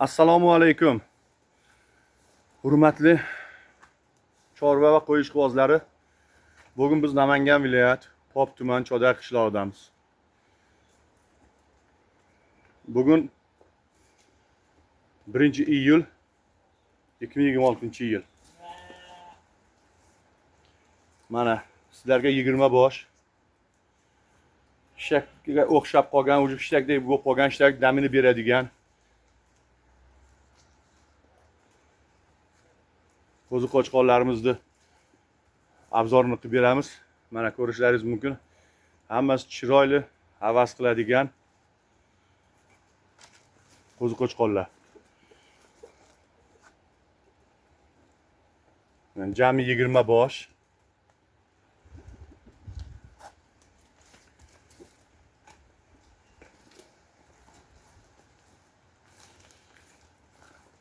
Assalomu alaykum. Hurmatli chorva va qo'y ishqibozlari. Bugun biz Namangan viloyat Pop tuman Chodar qishlog'idamiz. Bugun 1-iyul 2026-yil. Mana sizlarga 20 bosh shakka o'xshab qolgan, o'sha shakdek bo'lib qolgan shak damini beradigan qo'zi qo'chqonlarimizni obzorini qilib beramiz. Mana ko'rishlaringiz mumkin. Hammasi chiroyli, havas qiladigan qo'zi qo'chqonlar. Jami 20 bosh.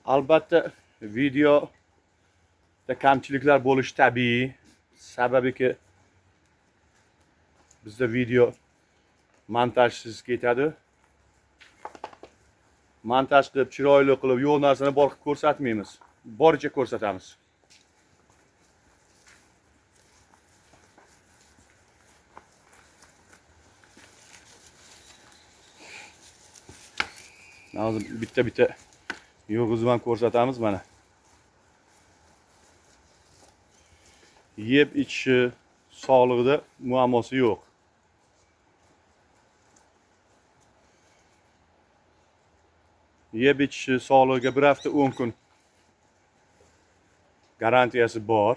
Albatta videoda kamchiliklar bo'lishi tabiiy. Sababiki bizda video montajsiz ketadi. Montaj qilib, chiroyli qilib, yo'q narsani bor qilib ko'rsatmaymiz. Boricha ko'rsatamiz. Hozir bitta yo'g'izni ham ko'rsatamiz mana. Yeb ichishi, sog'lig'ida muammosi yo'q. Yeb ichishi, sog'lig'iga 1 hafta 10 kun garantiyasi bor.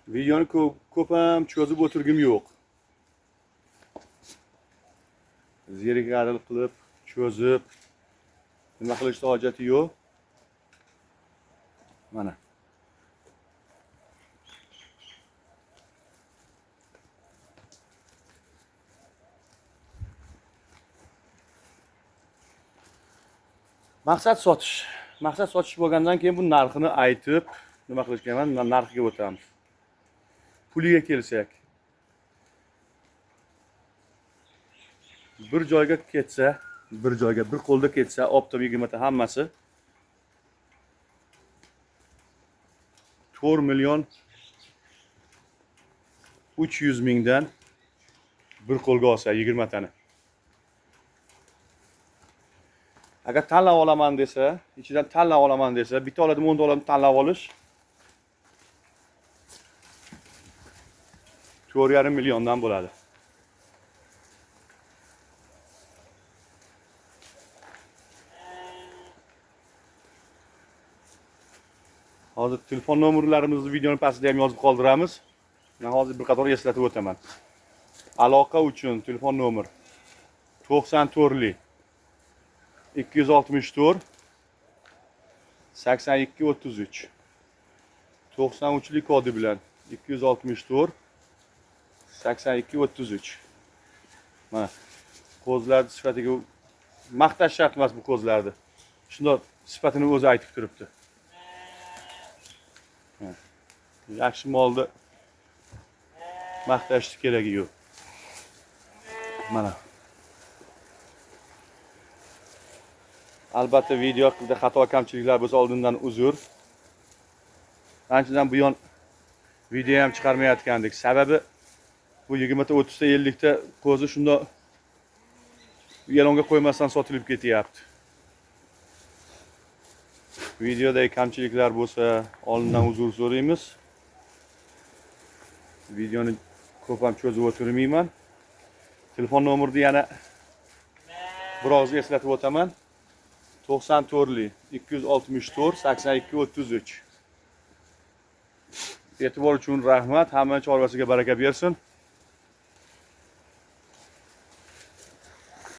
Videoni ko'p ham cho'zib o'tirgim yo'q. Zerikarli qilib, cho'zib nima qilishga hojati yo'q. Mana. Maqsad sotish. Maqsad sotish bo'lgandan keyin bu narxini aytib, nima qilishga emas, narxiga o'tamiz. Puliga kelsak, bir joyga ketsa, bir qo'lda ketsa, optim 20 ta hammasi 4.300.000 dan bir qo'lga olsa 20 tani. Agar tanlab olaman desa, ichidan tanlab olaman desa, bitta oladim 10 dollarni tanlab olish 4,5 milliondan bo'ladi. Hozir telefon nomerlarimizni videoning pastida ham yozib qoldiramiz. Men hozir bir qator eslatib o'taman. Aloqa uchun telefon nomer 94 264 82 33. 93lik kodi bilan 264 82 33. Mana qo'zlarning sifatiga maqtash shart emas bu qo'zlarni. Shundoq sifatini o'zi aytib turibdi. Yaxshi molni maqtashni keragi yo'q. Mana. Albatta videoda xato kamchiliklar bo'lsa oldindan uzr. Anchadan buyon video ham chiqarmayotgandik. Sababi bu 20 ta 30 ta 50 ta qo'zi shundoq yalonga qo'ymasdan sotilib ketyapti. Videodagi kamchiliklar bo'lsa oldindan uzr so'raymiz. Videoni ko'p ham cho'zib o'tirmayman. Telefon nomerni yana biroz eslatib o'taman. 94 264 82 33. E'tibor uchun rahmat. Hamma chorvasiga baraka bersin.